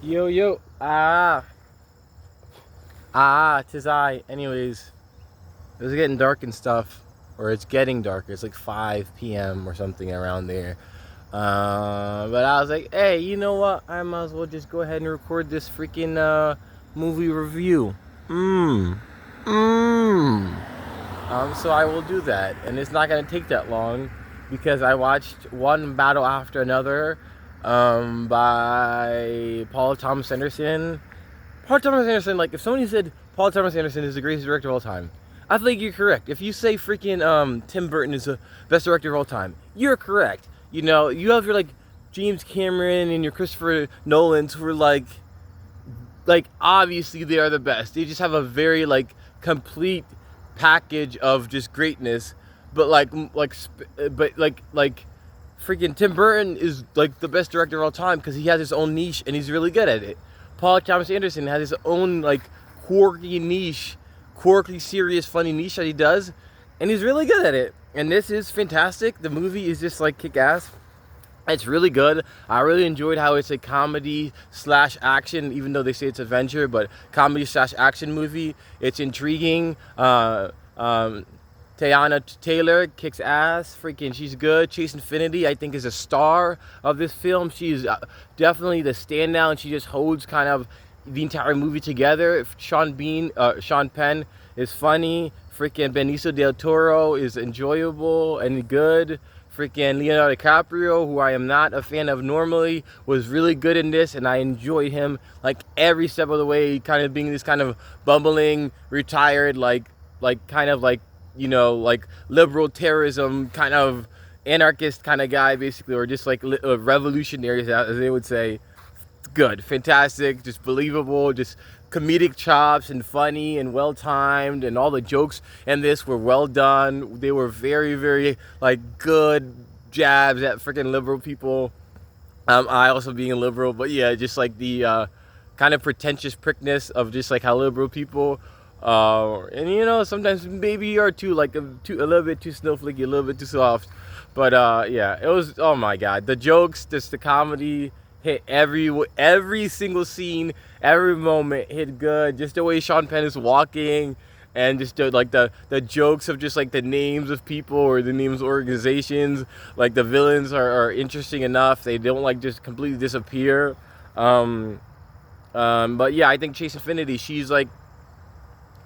Yo, yo. Tis I. Anyways, it was getting dark and stuff. Or it's getting darker. It's like 5 p.m. or something around there. But I was like, hey, you know what? I might as well just go ahead and record this freaking movie review. So I will do that. And it's not going to take that long because I watched one battle after another by Paul Thomas Anderson. Paul Thomas Anderson, like if somebody said Paul Thomas Anderson is the greatest director of all time, I think you're correct. If you say freaking Tim Burton is the best director of all time, you're correct. You know, you have your like James Cameron and your Christopher Nolans who are like obviously they are the best. They just have a very like complete package of just greatness. But freaking Tim Burton is like the best director of all time because he has his own niche and he's really good at it. Paul Thomas Anderson has his own like quirky niche, quirky, serious, funny niche that he does, and he's really good at it. And this is fantastic. The movie is just like kick-ass. It's really good. I really enjoyed how it's a comedy slash action, even though they say it's adventure, but comedy slash action movie. It's intriguing. Teyana Taylor kicks ass. Freaking, she's good. Chase Infinity, I think, is a star of this film. She's definitely the standout, and she just holds kind of the entire movie together. Sean Penn is funny. Freaking Benicio del Toro is enjoyable and good. Freaking Leonardo DiCaprio, who I am not a fan of normally, was really good in this, and I enjoyed him like every step of the way, kind of being this kind of bumbling, retired, kind of like, you know, like liberal terrorism kind of anarchist kind of guy, basically, or just like revolutionary, as they would say. Good, fantastic, just believable, just comedic chops and funny and well timed, and all the jokes in this were well done. They were very, very like good jabs at freaking liberal people. I also being a liberal, but yeah, just like the kind of pretentious prickness of just like how liberal people. And you know, sometimes maybe you are too like a little bit too snowflakey, a little bit too soft. But yeah, it was, oh my god, the jokes, just the comedy hit every single scene, every moment hit good. Just the way Sean Penn is walking, and just the jokes of just like the names of people or the names of organizations. Like the villains are interesting enough. They don't like just completely disappear. But yeah, I think Chase Infinity, she's like,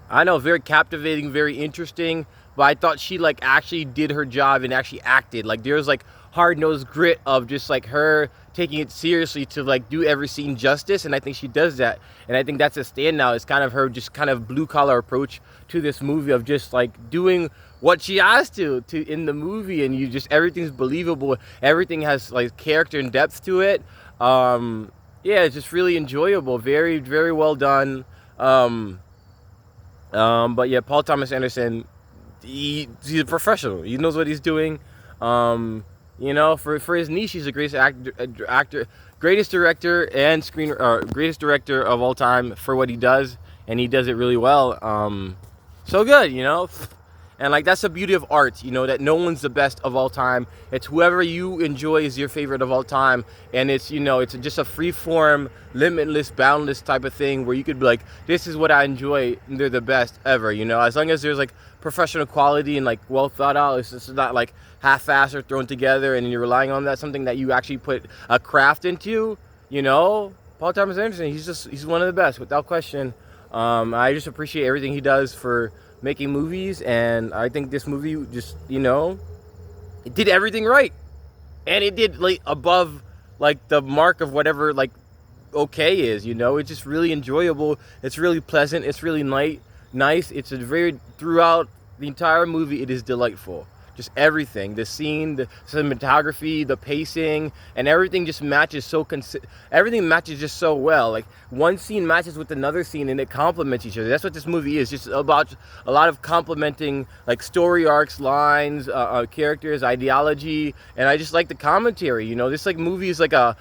I know, very captivating, very interesting, but I thought she like actually did her job and actually acted. Like there was like hard-nosed grit of just like her taking it seriously to like do every scene justice, and I think she does that. And I think that's a standout. It's kind of her just kind of blue-collar approach to this movie of just like doing what she has to in the movie, and you just, everything's believable. Everything has like character and depth to it. Yeah, it's just really enjoyable. Very, very well done. But yeah, Paul Thomas Anderson, he's a professional. He knows what he's doing. You know, for his niche, he's the greatest actor, greatest director and greatest director of all time for what he does, and he does it really well. So good, you know. And like that's the beauty of art, you know, that no one's the best of all time. It's whoever you enjoy is your favorite of all time, and it's, you know, it's just a free form, limitless, boundless type of thing where you could be like, this is what I enjoy, and they're the best ever, you know. As long as there's like professional quality and like well thought out, it's just not like half-assed or thrown together, and you're relying on that, something that you actually put a craft into, you know. Paul Thomas Anderson, he's one of the best without question. I just appreciate everything he does for making movies, and I think this movie just, you know, it did everything right, and it did like above like the mark of whatever like okay is, you know. It's just really enjoyable, it's really pleasant, it's really nice. It's a very, throughout the entire movie, it is delightful. Just everything, the scene, the cinematography, the pacing, and everything just matches everything matches just so well. Like one scene matches with another scene, and it complements each other. That's what this movie is, just about a lot of complementing like story arcs, lines, characters, ideology, and I just like the commentary. You know, this like movie is like a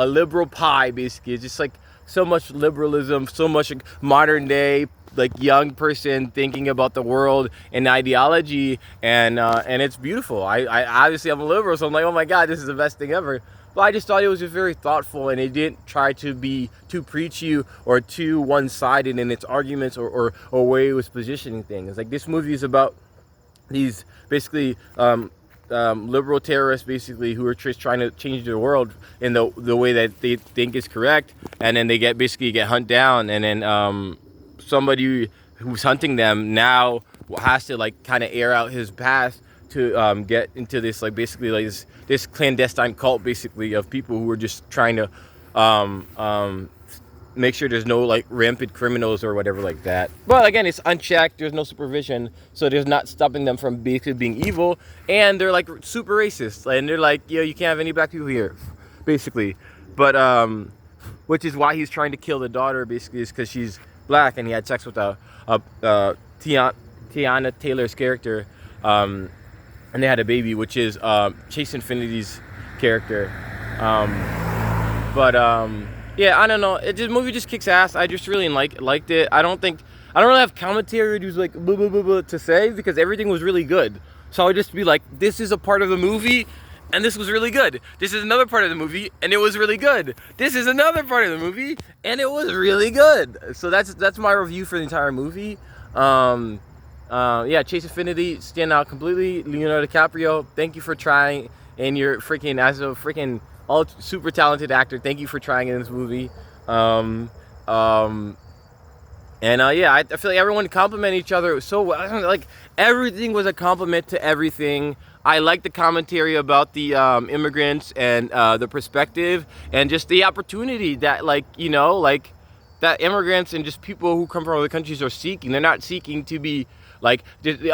liberal pie, basically. It's just like so much liberalism, so much like modern day like young person thinking about the world and ideology, and it's beautiful. I obviously I'm a liberal, so I'm like, oh my god, this is the best thing ever. But I just thought it was just very thoughtful, and it didn't try to be too preachy or too one-sided in its arguments or way it was positioning things. Like, this movie is about these basically liberal terrorists, basically, who are just trying to change the world in the way that they think is correct, and then they get hunted down, and then somebody who's hunting them now has to like kind of air out his past to get into this like basically like this clandestine cult basically of people who are just trying to make sure there's no like rampant criminals or whatever like that. But again, it's unchecked. There's no supervision, so there's not stopping them from basically being evil. And they're like super racist, and they're like, yo, you can't have any black people here, basically. But which is why he's trying to kill the daughter, basically, is because she's black and he had sex with Tiana Taylor's character, and they had a baby, which is Chase Infinity's character. Yeah, I don't know. This movie just kicks ass. I just really liked it. I don't really have commentary to like blah, blah, blah, blah, to say, because everything was really good. So I would just be like, this is a part of the movie, and this was really good. This is another part of the movie, and it was really good. This is another part of the movie, and it was really good. So that's my review for the entire movie. Yeah, Chase Infinity stand out completely. Leonardo DiCaprio, thank you for trying, and you're freaking as a freaking all super talented actor. Thank you for trying in this movie. Yeah, I feel like everyone complimented each other so well. Like, everything was a compliment to everything. I like the commentary about the immigrants and the perspective and just the opportunity that, like, you know, like that immigrants and just people who come from other countries are seeking. They're not seeking to be like,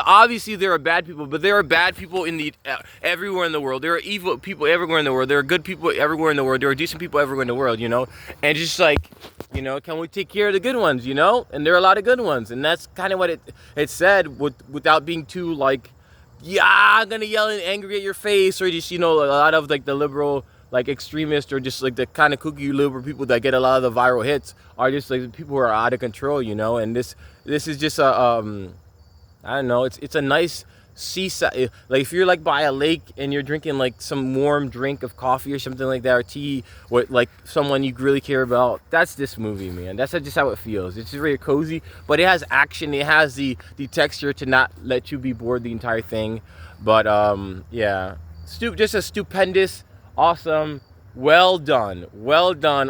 obviously there are bad people, but there are bad people in the everywhere in the world. There are evil people everywhere in the world. There are good people everywhere in the world. There are decent people everywhere in the world, you know? And just like, you know, can we take care of the good ones, you know? And there are a lot of good ones. And that's kind of what it said without being too like, yeah, I'm gonna yell and angry at your face, or just, you know, a lot of like the liberal like extremists or just like the kind of kooky liberal people that get a lot of the viral hits are just like people who are out of control, you know? And this is just a I don't know, it's a nice seaside, like if you're like by a lake and you're drinking like some warm drink of coffee or something like that, or tea with like someone you really care about, that's this movie, man. That's just how it feels. It's just very cozy, but it has action, it has the texture to not let you be bored the entire thing. But yeah, just a stupendous, awesome, well done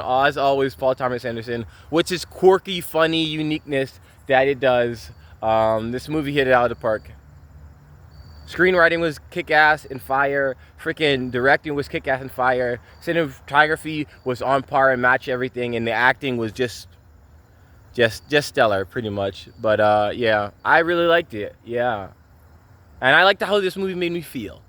as always, Paul Thomas Anderson, which is quirky, funny uniqueness that it does. This movie hit it out of the park. Screenwriting was kick-ass and fire. Freaking directing was kick-ass and fire. Cinematography was on par and match everything, and the acting was just stellar, pretty much. But yeah, I really liked it. Yeah, and I liked how this movie made me feel.